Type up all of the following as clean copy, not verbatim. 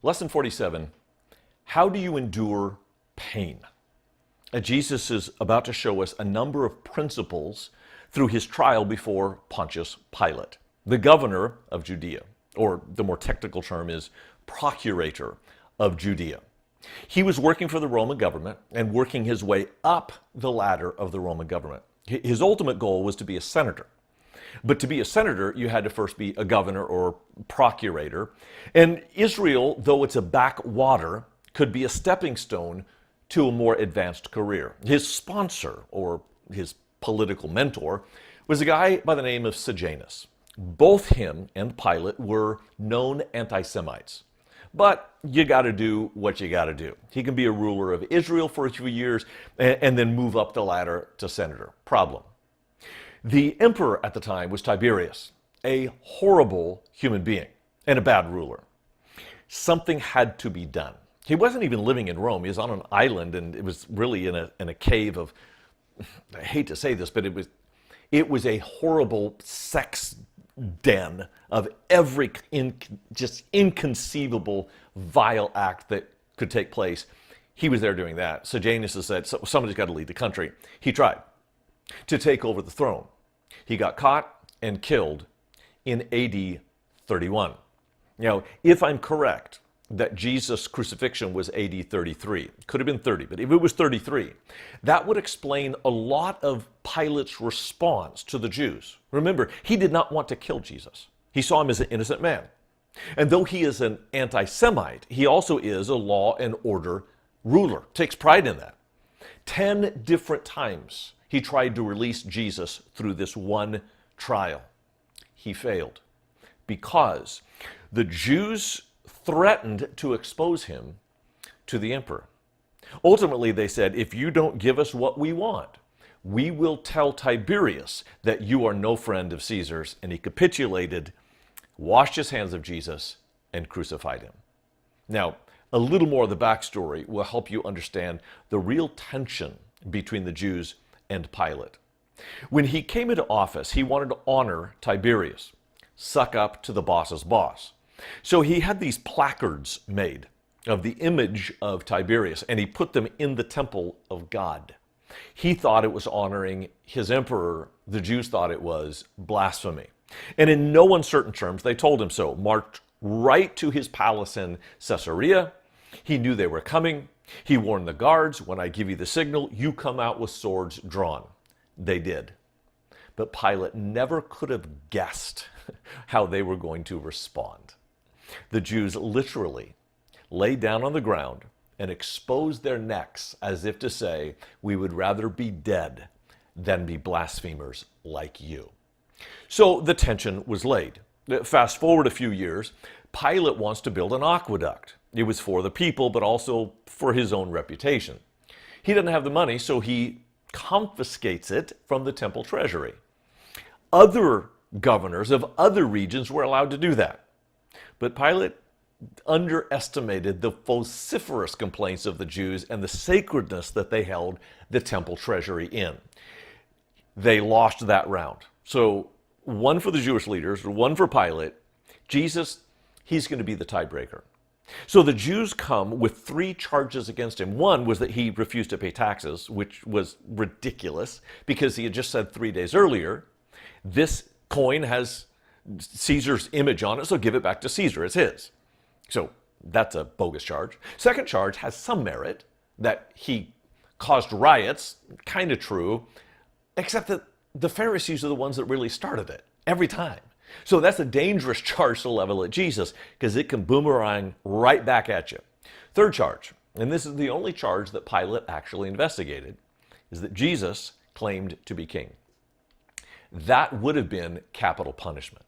Lesson 47, how do you endure pain? Jesus is about to show us a number of principles through his trial before Pontius Pilate, the governor of Judea, or the more technical term is procurator of Judea. He was working for the Roman government and working his way up the ladder of the Roman government. His ultimate goal was to be a senator. But to be a senator, you had to first be a governor or procurator. And Israel, though it's a backwater, could be a stepping stone to a more advanced career. His sponsor, or his political mentor, was a guy by the name of Sejanus. Both him and Pilate were known anti-Semites. But you got to do what you got to do. He can be a ruler of Israel for a few years and then move up the ladder to senator. Problem. The emperor at the time was Tiberius, a horrible human being and a bad ruler. Something had to be done. He wasn't even living in Rome. He was on an island, and it was really in a cave of, I hate to say this, but it was a horrible sex den of every just inconceivable vile act that could take place. He was there doing that. Sejanus said, somebody's got to lead the country. He tried to take over the throne. He got caught and killed in AD 31. Now, if I'm correct that Jesus' crucifixion was AD 33, could have been 30, but if it was 33, that would explain a lot of Pilate's response to the Jews. Remember, he did not want to kill Jesus. He saw him as an innocent man. And though he is an anti-Semite, he also is a law and order ruler, takes pride in that. 10 different times he tried to release Jesus through this one trial. He failed because the Jews threatened to expose him to the emperor. Ultimately, they said, if you don't give us what we want, we will tell Tiberius that you are no friend of Caesar's. And he capitulated, washed his hands of Jesus, and crucified him. Now, a little more of the backstory will help you understand the real tension between the Jews and Pilate. When he came into office, he wanted to honor Tiberius, suck up to the boss's boss. So he had these placards made of the image of Tiberius, and he put them in the temple of God. He thought it was honoring his emperor. The Jews thought it was blasphemy. And in no uncertain terms, they told him so. Marched right to his palace in Caesarea. He knew they were coming. He warned the guards, when I give you the signal, you come out with swords drawn. They did. But Pilate never could have guessed how they were going to respond. The Jews literally laid down on the ground and exposed their necks as if to say, we would rather be dead than be blasphemers like you. So the tension was laid. Fast forward a few years, Pilate wants to build an aqueduct. It was for the people, but also for his own reputation. He doesn't have the money, so he confiscates it from the temple treasury. Other governors of other regions were allowed to do that. But Pilate underestimated the vociferous complaints of the Jews and the sacredness that they held the temple treasury in. They lost that round. So one for the Jewish leaders, one for Pilate. Jesus, he's going to be the tiebreaker. So the Jews come with 3 charges against him. One was that he refused to pay taxes, which was ridiculous because he had just said 3 days earlier, this coin has Caesar's image on it, so give it back to Caesar, it's his. So that's a bogus charge. Second charge has some merit, that he caused riots, kind of true, except that the Pharisees are the ones that really started it, every time. So that's a dangerous charge to level at Jesus, because it can boomerang right back at you. Third charge, and this is the only charge that Pilate actually investigated, is that Jesus claimed to be king. That would have been capital punishment,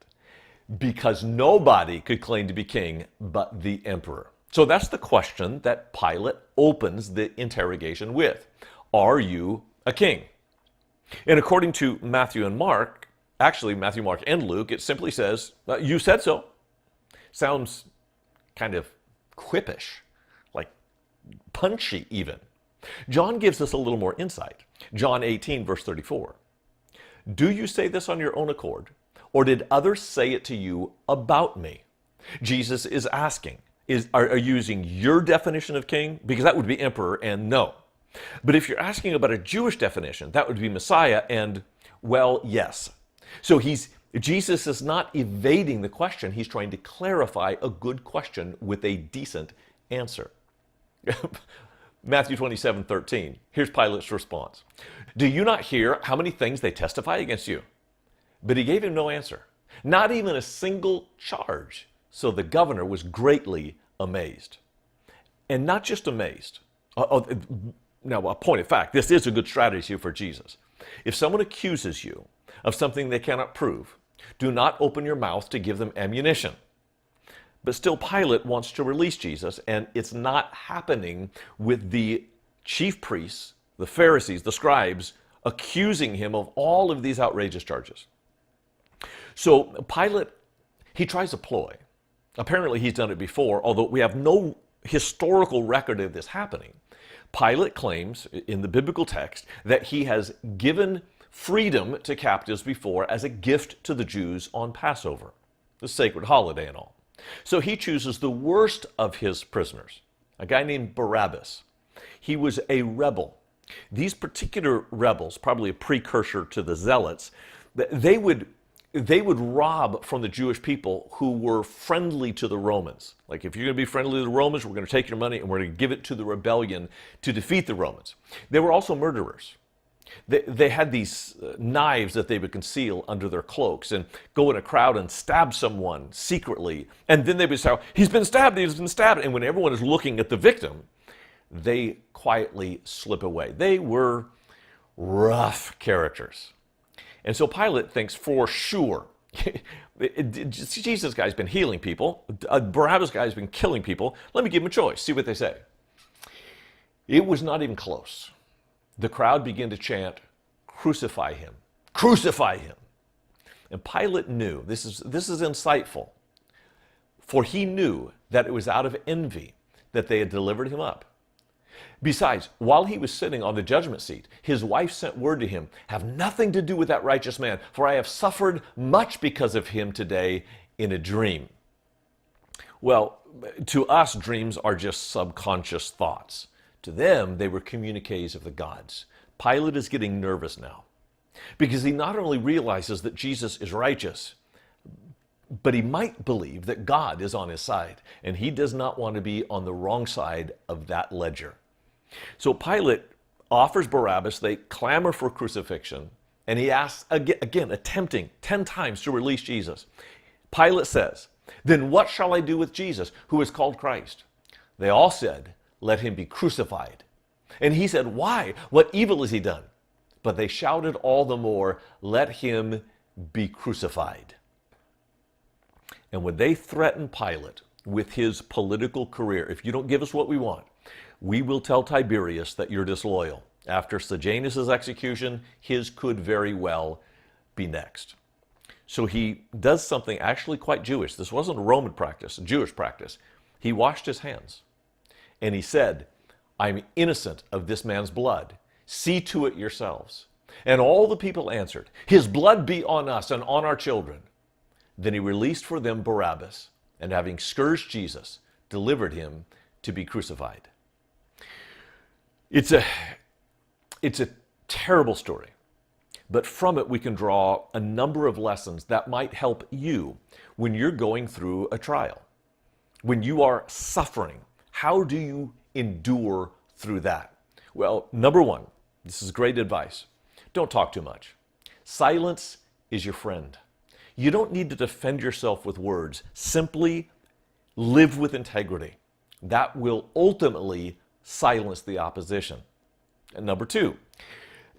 because nobody could claim to be king but the emperor. So that's the question that Pilate opens the interrogation with. Are you a king? And according to Matthew and Mark, actually Matthew, Mark, and Luke, it simply says, you said so. Sounds kind of quippish, like punchy even. John gives us a little more insight. John 18, verse 34. Do you say this on your own accord, or did others say it to you about me? Jesus is asking, are using your definition of king, because that would be emperor, and no. But if you're asking about a Jewish definition, that would be Messiah, and, well, yes. So Jesus is not evading the question. He's trying to clarify a good question with a decent answer. Matthew 27:13. Here's Pilate's response. Do you not hear how many things they testify against you? But he gave him no answer, not even a single charge. So the governor was greatly amazed. And not just amazed. Now, a point of fact, this is a good strategy for Jesus. If someone accuses you of something they cannot prove, do not open your mouth to give them ammunition. But still, Pilate wants to release Jesus, and it's not happening with the chief priests, the Pharisees, the scribes, accusing him of all of these outrageous charges. So Pilate, he tries a ploy. Apparently he's done it before, although we have no historical record of this happening. Pilate claims in the biblical text that he has given freedom to captives before as a gift to the Jews on Passover, the sacred holiday and all. So he chooses the worst of his prisoners, a guy named Barabbas. He was a rebel. These particular rebels, probably a precursor to the Zealots, they would rob from the Jewish people who were friendly to the Romans. Like, if you're going to be friendly to the Romans, we're going to take your money and we're going to give it to the rebellion to defeat the Romans. They were also murderers. They had these knives that they would conceal under their cloaks and go in a crowd and stab someone secretly. And then they would say, he's been stabbed, he's been stabbed. And when everyone is looking at the victim, they quietly slip away. They were rough characters. And so Pilate thinks for sure, Jesus guy's been healing people, Barabbas guy's been killing people, let me give him a choice, see what they say. It was not even close. The crowd began to chant, crucify him, crucify him. And Pilate knew, this is insightful, for he knew that it was out of envy that they had delivered him up. Besides, while he was sitting on the judgment seat, his wife sent word to him, have nothing to do with that righteous man, for I have suffered much because of him today in a dream. Well, to us, dreams are just subconscious thoughts. To them, they were communiques of the gods. Pilate is getting nervous now because he not only realizes that Jesus is righteous, but he might believe that God is on his side, and he does not want to be on the wrong side of that ledger. So Pilate offers Barabbas, they clamor for crucifixion, and he asks, again, attempting 10 times to release Jesus. Pilate says, then what shall I do with Jesus, who is called Christ? They all said, let him be crucified. And he said, why? What evil has he done? But they shouted all the more, let him be crucified. And when they threatened Pilate with his political career, if you don't give us what we want, we will tell Tiberius that you're disloyal. After Sejanus' execution, his could very well be next. So he does something actually quite Jewish. This wasn't a Roman practice, a Jewish practice. He washed his hands and he said, I'm innocent of this man's blood. See to it yourselves. And all the people answered, his blood be on us and on our children. Then he released for them Barabbas, and having scourged Jesus, delivered him to be crucified. It's a terrible story, but from it we can draw a number of lessons that might help you when you're going through a trial. When you are suffering, how do you endure through that? Well, number one, this is great advice. Don't talk too much. Silence is your friend. You don't need to defend yourself with words. Simply live with integrity. That will ultimately silence the opposition. And number two,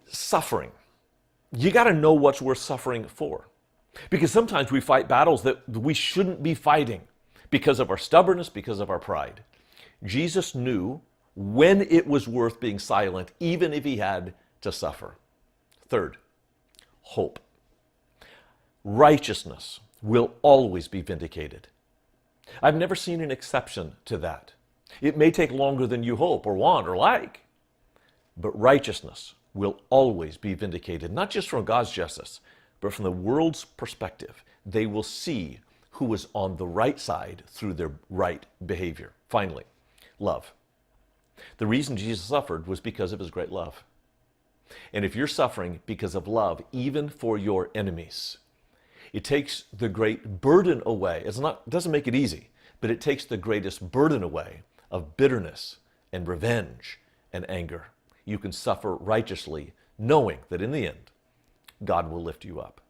suffering. You got to know what's worth suffering for. Because sometimes we fight battles that we shouldn't be fighting because of our stubbornness, because of our pride. Jesus knew when it was worth being silent, even if he had to suffer. Third, hope. Righteousness will always be vindicated. I've never seen an exception to that. It may take longer than you hope or want or like, but righteousness will always be vindicated, not just from God's justice, but from the world's perspective. They will see who was on the right side through their right behavior. Finally, love. The reason Jesus suffered was because of his great love. And if you're suffering because of love, even for your enemies, it takes the great burden away. It doesn't make it easy, but it takes the greatest burden away of bitterness and revenge and anger. You can suffer righteously, knowing that in the end, God will lift you up.